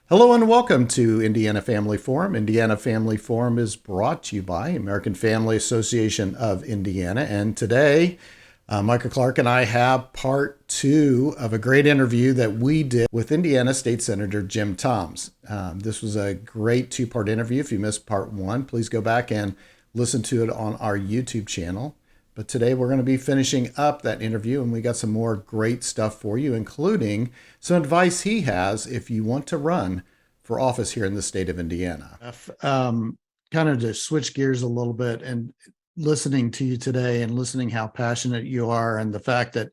Hello and welcome to Indiana Family Forum. Indiana Family Forum is brought to you by American Family Association of Indiana. And today, Micah Clark and I have part two of a great interview that we did with Indiana State Senator Jim Toms. This was a great two-part interview. If you missed part one, please go back and listen to it on our YouTube channel. But today we're going to be finishing up that interview, and we got some more great stuff for you, including some advice he has if you want to run for office here in the state of Indiana. Kind of to switch gears a little bit and listening to you today and listening how passionate you are, and the fact that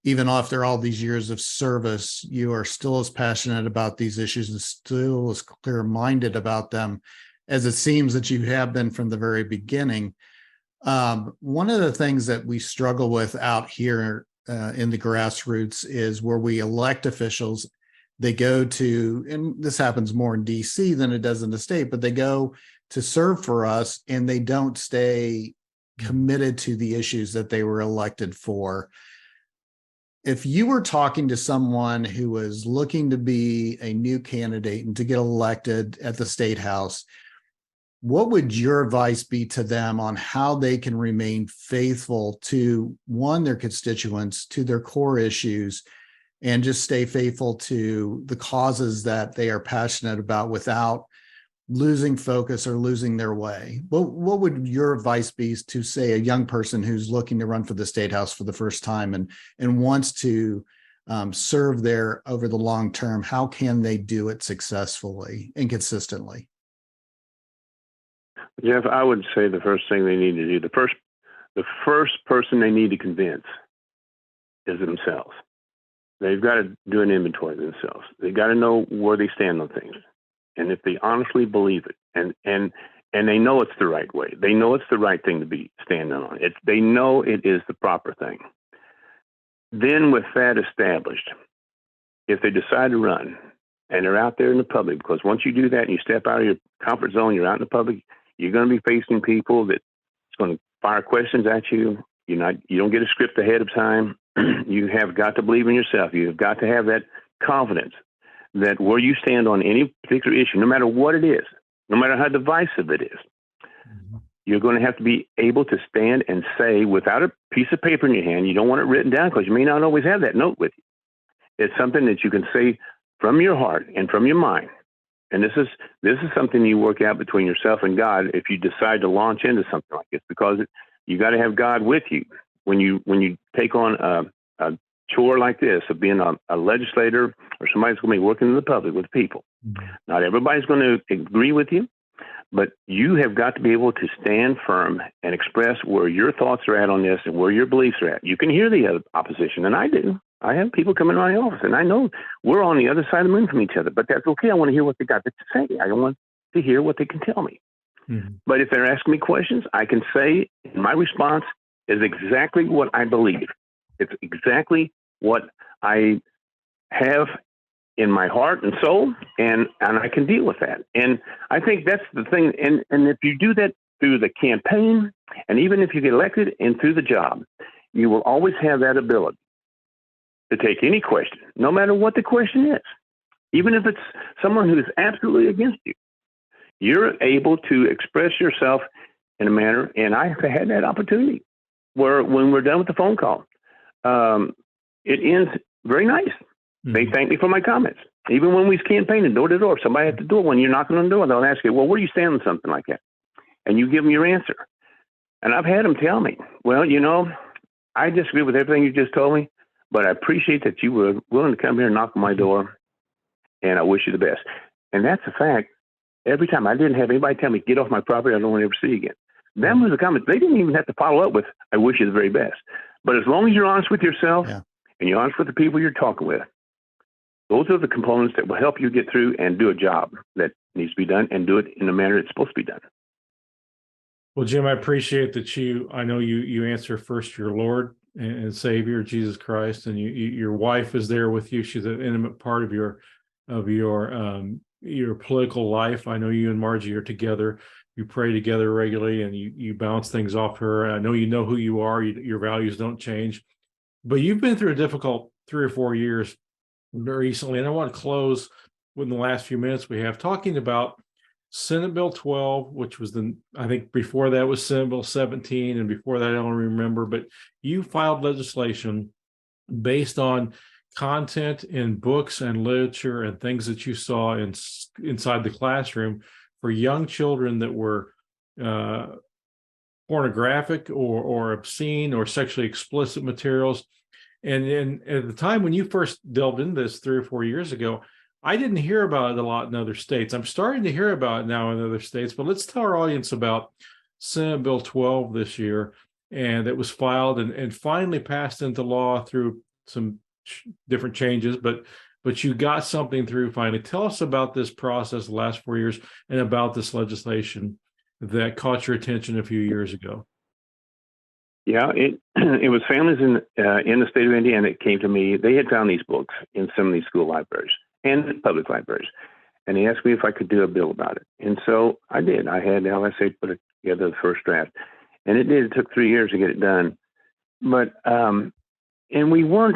even after all these years of service, you are still as passionate about these issues and still as clear-minded about them as it seems that you have been from the very beginning. One of the things that we struggle with out here in the grassroots is where we elect officials. They go to, and this happens more in DC than it does in the state, but they go to serve for us and they don't stay committed to the issues that they were elected for. If you were talking to someone who was looking to be a new candidate and to get elected at the state house, what would your advice be to them on how they can remain faithful to, one, their constituents, to their core issues, and just stay faithful to the causes that they are passionate about without losing focus or losing their way? What would your advice be to, say, a young person who's looking to run for the state house for the first time and wants to serve there over the long term? How can they do it successfully and consistently? Jeff, I would say the first thing they need to do, the first person they need to convince is themselves. They've got to do an inventory of themselves. They've got to know where they stand on things. And if they honestly believe it, and they know it's the right way, they know it's the right thing to be standing on, they know it is the proper thing. Then with that established, if they decide to run and they're out there in the public, because once you do that and you step out of your comfort zone, you're out in the public, you're going to be facing people that's going to fire questions at you. You don't get a script ahead of time. You have got to believe in yourself. You have got to have that confidence that where you stand on any particular issue, no matter what it is, no matter how divisive it is, you're going to have to be able to stand and say, without a piece of paper in your hand, you don't want it written down because you may not always have that note with you. It's something that you can say from your heart and from your mind. And this is something you work out between yourself and God if you decide to launch into something like this, because you got to have God with you when you take on a chore like this of being a legislator or somebody that's going to be working in the public with people. Not everybody's going to agree with you, but you have got to be able to stand firm and express where your thoughts are at on this and where your beliefs are at. You can hear the opposition, and I do. I have people come in my office, and I know we're on the other side of the moon from each other, but that's okay. I want to hear what they got to say. I don't want to hear what they can tell me. But if they're asking me questions, I can say my response is exactly what I believe. It's exactly what I have in my heart and soul, and I can deal with that. And I think that's the thing. And if you do that through the campaign, and even if you get elected and through the job, you will always have that ability to take any question, no matter what the question is. Even if it's someone who is absolutely against you, you're able to express yourself in a manner, and I have had that opportunity where when we're done with the phone call, it ends very nice. They thank me for my comments. Even when we was campaigning door to door, if somebody at the door, when you're knocking on the door, they'll ask you, well, where do you stand on something like that? And you give them your answer. And I've had them tell me, well, I disagree with everything you just told me, but I appreciate that you were willing to come here and knock on my door, and I wish you the best. And that's a fact. Every time I didn't have anybody tell me, get off my property, I don't want to ever see you again. That was a comment. They didn't even have to follow up with, I wish you the very best. But as long as you're honest with yourself and you're honest with the people you're talking with, those are the components that will help you get through and do a job that needs to be done and do it in the manner it's supposed to be done. Well, Jim, I appreciate that I know you answer first your Lord and Savior, Jesus Christ, and your wife is there with you. She's an intimate part of your political life. I know you and Margie are together. You pray together regularly, and you bounce things off her. I know who you are. Your values don't change, but you've been through a difficult 3 or 4 years very recently, and I want to close in the last few minutes we have, talking about Senate Bill 12, which was I think before that was Senate Bill 17, and before that I don't remember, but you filed legislation based on content in books and literature and things that you saw inside the classroom for young children that were pornographic or obscene or sexually explicit materials. And at the time when you first delved into this 3 or 4 years ago, I didn't hear about it a lot in other states. I'm starting to hear about it now in other states, but let's tell our audience about Senate Bill 12 this year, and it was filed and finally passed into law through some different changes, but you got something through finally. Tell us about this process the last 4 years and about this legislation that caught your attention a few years ago. Yeah, it was families in the state of Indiana that came to me. They had found these books in some of these school libraries and public libraries, and they asked me if I could do a bill about it. And so I did. I had LSA put together the first draft, and it did. It took 3 years to get it done, but and we weren't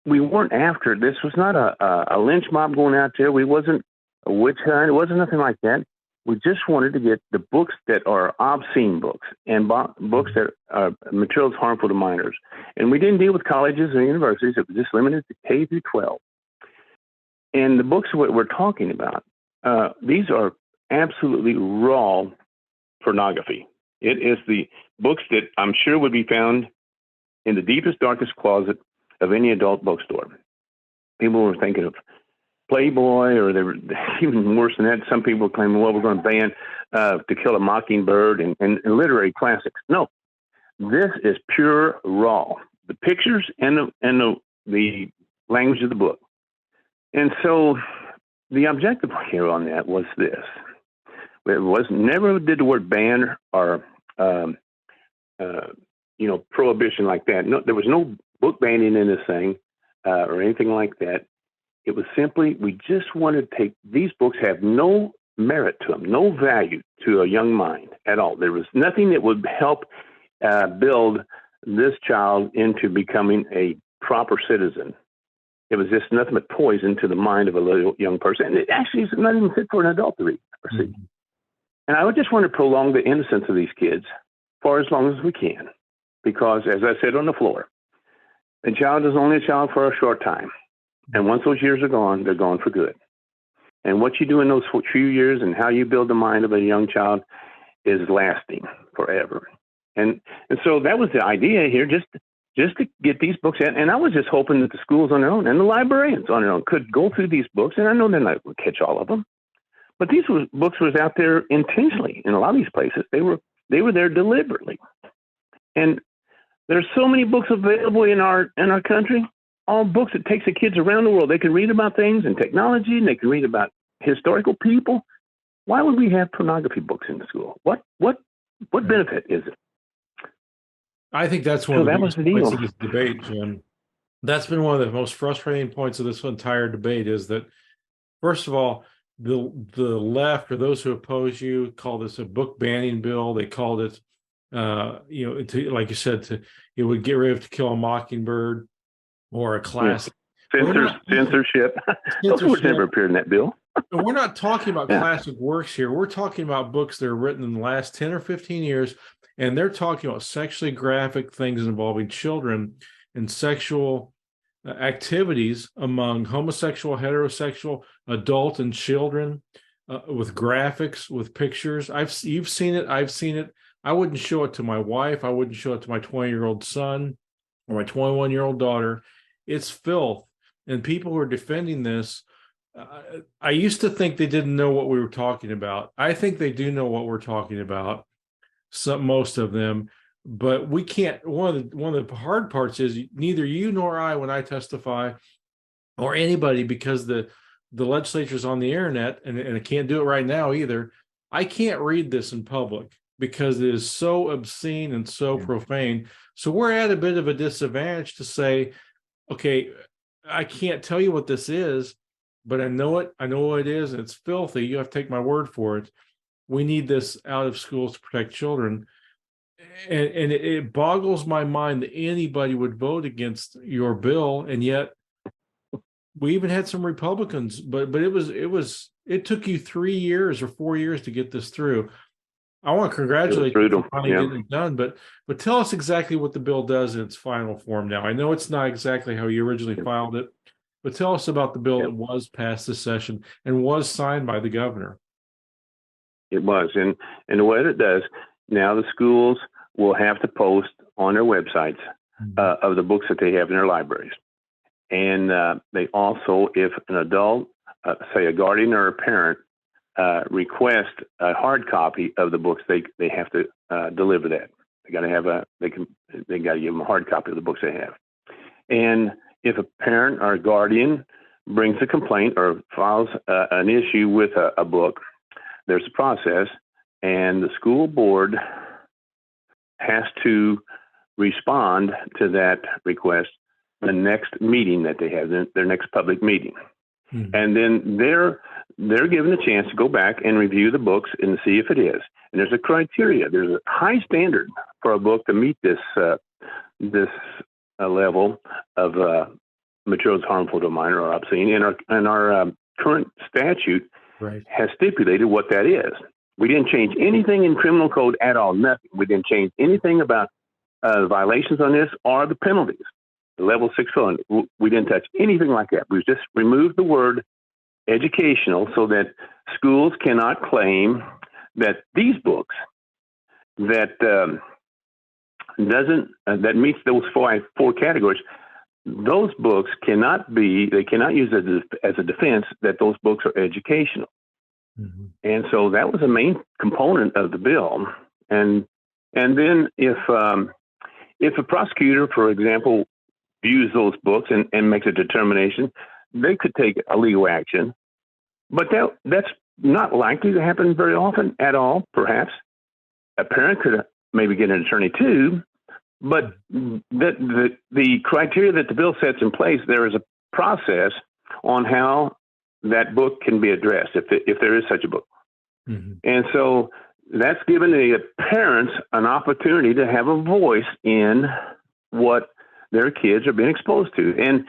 after. This was not a lynch mob going out there. We wasn't a witch hunt. It wasn't nothing like that. We just wanted to get the books that are obscene books and books that are materials harmful to minors. And we didn't deal with colleges or universities. It was just limited to K through 12. And the books what we're talking about, these are absolutely raw pornography. It is the books that I'm sure would be found in the deepest, darkest closet of any adult bookstore. People were thinking of Playboy, or they were even worse than that. Some people claim, well, we're going to ban To Kill a Mockingbird and literary classics. No, this is pure raw. The pictures and the language of the book. And so the objective here on that was this. It was never did the word ban or prohibition like that. No, there was no book banning in this thing or anything like that. It was simply, we just wanted to take, these books have no merit to them, no value to a young mind at all. There was nothing that would help build this child into becoming a proper citizen. It was just nothing but poison to the mind of a little young person. And it actually is not even fit for an adult to read or see. Mm-hmm. And I would just want to prolong the innocence of these kids for as long as we can. Because, as I said on the floor, a child is only a child for a short time. And once those years are gone, they're gone for good. And what you do in those few years and how you build the mind of a young child is lasting forever. And so that was the idea here, just to get these books out. And I was just hoping that the schools on their own and the librarians on their own could go through these books. And I know they're not going to catch all of them, but these books was out there intentionally in a lot of these places. They were there deliberately. And there's so many books available in our country. All books that takes the kids around the world. They can read about things and technology, and they can read about historical people. Why would we have pornography books in the school? What benefit is it? I think that's one of the biggest points of this debate, Jim. That's been one of the most frustrating points of this entire debate is that, first of all, the left or those who oppose you call this a book banning bill. They called it, like you said, it would get rid of To Kill a Mockingbird. Or a classic. Censorship. Those words never appeared in that bill. We're not talking about classic works here. We're talking about books that are written in the last 10 or 15 years, and they're talking about sexually graphic things involving children and sexual activities among homosexual, heterosexual, adult, and children with graphics, with pictures. You've seen it. I've seen it. I wouldn't show it to my wife. I wouldn't show it to my 20-year-old son or my 21-year-old daughter. It's filth. And people who are defending this, I used to think they didn't know what we were talking about. I think they do know what we're talking about, most of them. But we can't, one of the hard parts is neither you nor I, when I testify, or anybody, because the legislature's on the internet, and I can't do it right now either. I can't read this in public because it is so obscene and so profane. So we're at a bit of a disadvantage to say, okay, I can't tell you what this is, but I know it. I know what it is, and it's filthy. You have to take my word for it. We need this out of schools to protect children. And it boggles my mind that anybody would vote against your bill, and yet we even had some Republicans, but it took you 3 years or 4 years to get this through. I want to It was congratulate you for brutal. finally Yeah. getting it done, but tell us exactly what the bill does in its final form now. I know it's not exactly how you originally filed it, but tell us about the bill that was passed this session and was signed by the governor. It was. And the way it does, now the schools will have to post on their websites of the books that they have in their libraries. And they also, if an adult, say a guardian or a parent, request a hard copy of the books, they have to deliver that. They got to have they got to give them a hard copy of the books they have. And if a parent or a guardian brings a complaint or files an issue with a book, there's a process, and the school board has to respond to that request the next meeting that they have, their next public meeting. And then they're given a chance to go back and review the books and see if it is. And there's a criteria. There's a high standard for a book to meet this level of materials harmful to a minor or obscene. And our current statute has stipulated what that is. We didn't change anything in criminal code at all. Nothing. We didn't change anything about violations on this or the penalties. The level 6 felony. We didn't touch anything like that. We just removed the word educational so that schools cannot claim that these books that that meets those four categories. Those books cannot use as a defense that those books are educational. And so that was a main component of the bill. And then if a prosecutor, for example, views those books and makes a determination, they could take a legal action. But that's not likely to happen very often at all, perhaps. A parent could maybe get an attorney too, but the criteria that the bill sets in place, there is a process on how that book can be addressed, if there is such a book. And so that's given the parents an opportunity to have a voice in what their kids are being exposed to. And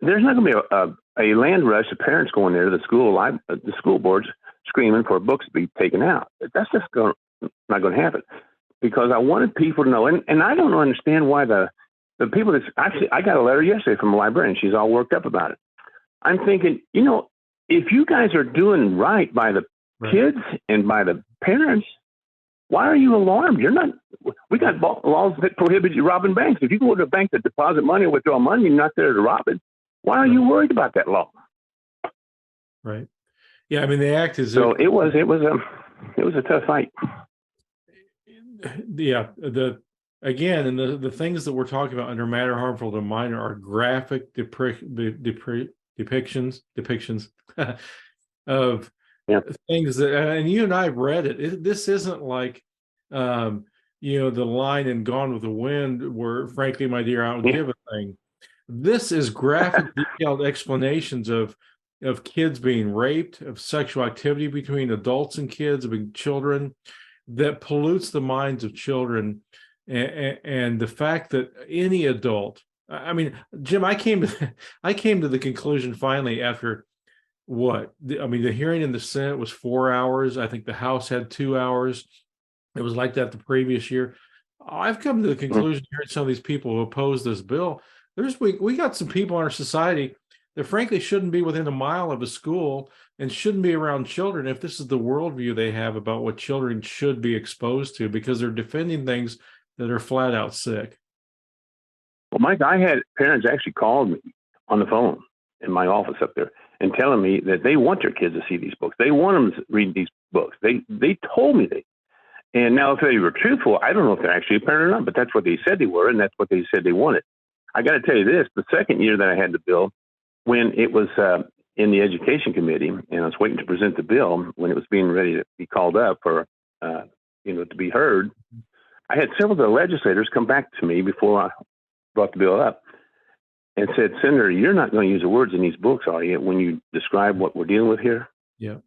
there's not going to be a land rush of parents going there to the school boards screaming for books to be taken out. That's just not going to happen, because I wanted people to know, and I don't understand why the people that's actually, I got a letter yesterday from a librarian. She's all worked up about it. I'm thinking, if you guys are doing right by the kids and by the parents, why are you alarmed? We got laws that prohibit you robbing banks. If you go to a bank to deposit money or withdraw money, you're not there to rob it. Why are you worried about that law? Right. Yeah. I mean, the act is. So it was a tough fight. Yeah. Again, and the things that we're talking about under matter harmful to minor are graphic depictions of things that, and you and I have read it. This isn't like, the line in Gone with the Wind where, frankly, my dear, I don't give a thing. This is graphic, detailed explanations of kids being raped, of sexual activity between adults and kids, between children, that pollutes the minds of children. And the fact that any adult, I mean, Jim, I came to the conclusion finally after the hearing in the Senate was 4 hours. I think the House had 2 hours. It was like that the previous year. I've come to the conclusion, hearing some of these people who oppose this bill, we got some people in our society that frankly shouldn't be within a mile of a school and shouldn't be around children if this is the worldview they have about what children should be exposed to, because they're defending things that are flat out sick. Well, Mike, I had parents actually called me on the phone in my office up there and telling me that they want their kids to see these books. They want them to read these books. They told me they. And now if they were truthful, I don't know if they're actually a parent or not, but that's what they said they were, and that's what they said they wanted. I got to tell you this, the second year that I had the bill, when it was in the education committee, and I was waiting to present the bill, when it was being ready to be called up for, to be heard, I had several of the legislators come back to me before I brought the bill up and said, Senator, you're not going to use the words in these books, are you, when you describe what we're dealing with here? Yeah.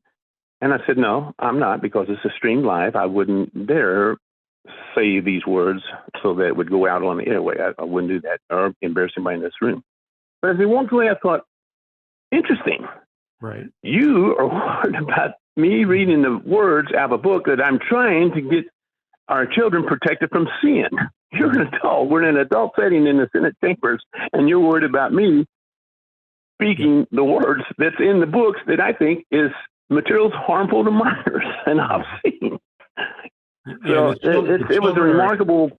And I said, no, I'm not, because it's a streamed live. I wouldn't dare say these words so that it would go out on the airway. I wouldn't do that or embarrass anybody in this room. But as they walked away, I thought, interesting. Right. You are worried about me reading the words out of a book that I'm trying to get our children protected from sin. You're an adult. We're in an adult setting in the Senate chambers, and you're worried about me speaking the words that's in the books that I think is materials harmful to minors and obscene. So it was a remarkable.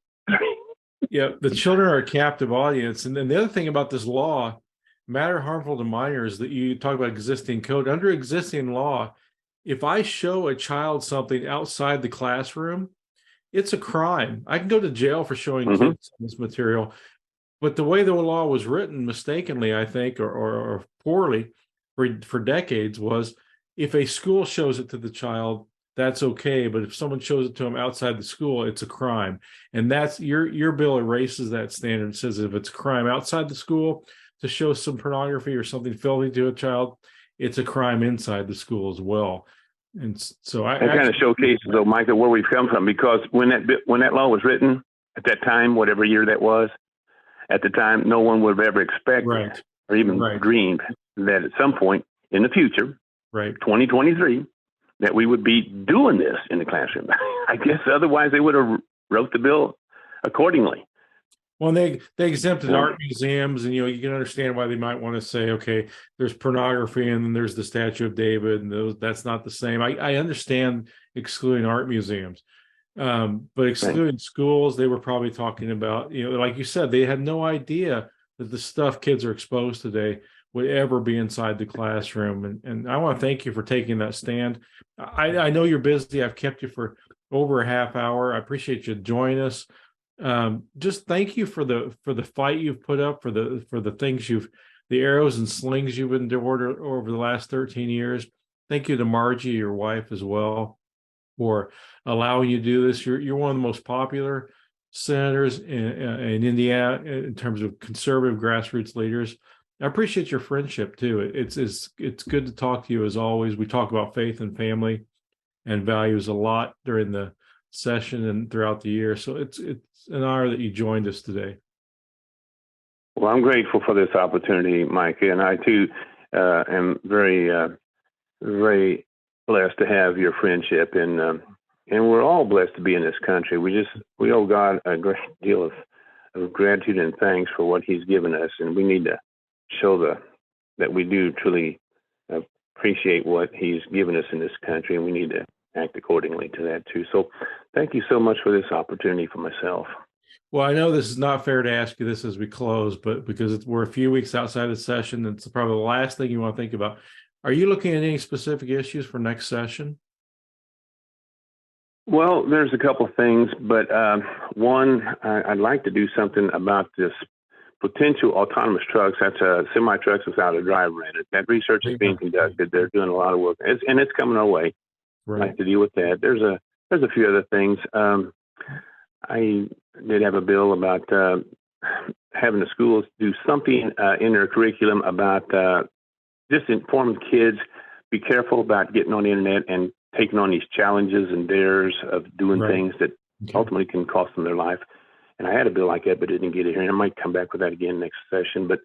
Yeah, the children are a captive audience. And then the other thing about this law, matter harmful to minors, that you talk about existing code. Under existing law, if I show a child something outside the classroom, it's a crime. I can go to jail for showing kids this material. But the way the law was written mistakenly, I think, or poorly for decades, was if a school shows it to the child, that's okay. But if someone shows it to them outside the school, it's a crime. And that's your bill erases that standard and says if it's a crime outside the school to show some pornography or something filthy to a child, it's a crime inside the school as well. And so that kind of showcases, though, Micah, where we've come from, because when that law was written at that time, whatever year that was, at the time, no one would have ever expected or even dreamed that at some point in the future, 2023, that we would be doing this in the classroom. I guess otherwise they would have wrote the bill accordingly. Well, they exempted art museums, and you can understand why they might want to say, okay, there's pornography and then there's the Statue of David, and that's not the same. I understand excluding art museums, but excluding schools, they were probably talking about, like you said, they had no idea that the stuff kids are exposed today would ever be inside the classroom. And I want to thank you for taking that stand. I know you're busy. I've kept you for over a half hour. I appreciate you joining us. Just thank you for the fight you've put up, for the things the arrows and slings you've endured over the last 13 years. Thank you to Margie, your wife, as well, for allowing you to do this. You're one of the most popular senators in Indiana in terms of conservative grassroots leaders. I appreciate your friendship too. It's good to talk to you as always. We talk about faith and family and values a lot during the session and throughout the year. So it's an honor that you joined us today. Well, I'm grateful for this opportunity, Micah, and I too am very, very blessed to have your friendship, and we're all blessed to be in this country. We owe God a great deal of gratitude and thanks for what He's given us, and we need to show that we do truly appreciate what He's given us in this country, and we need to act accordingly to that too. So thank you so much for this opportunity for myself. Well, I know this is not fair to ask you this as we close, but because we're a few weeks outside the session, it's probably the last thing you want to think about. Are you looking at any specific issues for next session? Well, there's a couple of things, but one, I'd like to do something about this potential autonomous trucks. That's semi-trucks without a driver in it. That research is being conducted. They're doing a lot of work, and it's coming our way. Right. I'd like to deal with that. There's a few other things. I did have a bill about having the schools do something in their curriculum about just informing kids, be careful about getting on the internet and taking on these challenges and dares of doing things that ultimately can cost them their life. And I had a bill like that, but didn't get it here. And I might come back with that again next session, but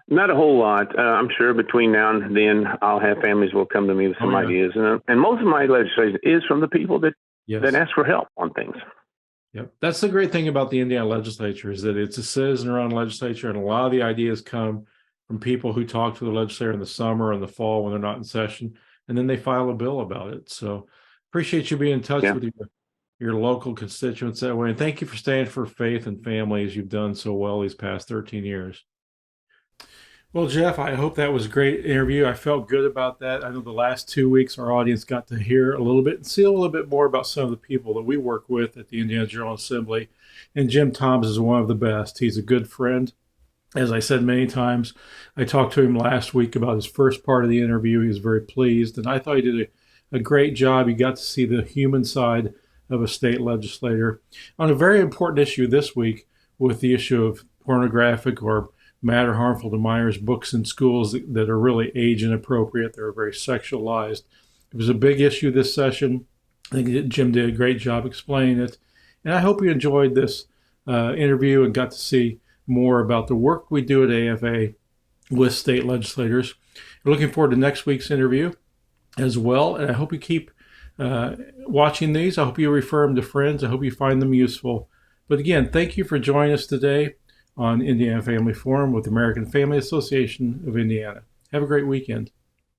not a whole lot. I'm sure between now and then I'll have families will come to me with some ideas. And most of my legislation is from the people that ask for help on things. Yep. That's the great thing about the Indiana legislature, is that it's a citizen-run legislature, and a lot of the ideas come from people who talk to the legislature in the summer or in the fall when they're not in session, and then they file a bill about it. So appreciate you being in touch with your local constituents that way. And thank you for staying for faith and family as you've done so well these past 13 years. Well, Jeff, I hope that was a great interview. I felt good about that. I know the last 2 weeks our audience got to hear a little bit and see a little bit more about some of the people that we work with at the Indiana General Assembly. And Jim Thomas is one of the best. He's a good friend. As I said many times, I talked to him last week about his first part of the interview. He was very pleased, and I thought he did a great job. You got to see the human side of a state legislator on a very important issue this week, with the issue of pornographic or matter harmful to minors books in schools that are really age inappropriate. They're very sexualized. It was a big issue this session. I think Jim did a great job explaining it. And I hope you enjoyed this interview and got to see more about the work we do at AFA with state legislators. We're looking forward to next week's interview as well, and I hope you keep watching these. I hope you refer them to friends. I hope you find them useful. But again, thank you for joining us today on Indiana Family Forum with the American Family Association of Indiana. Have a great weekend.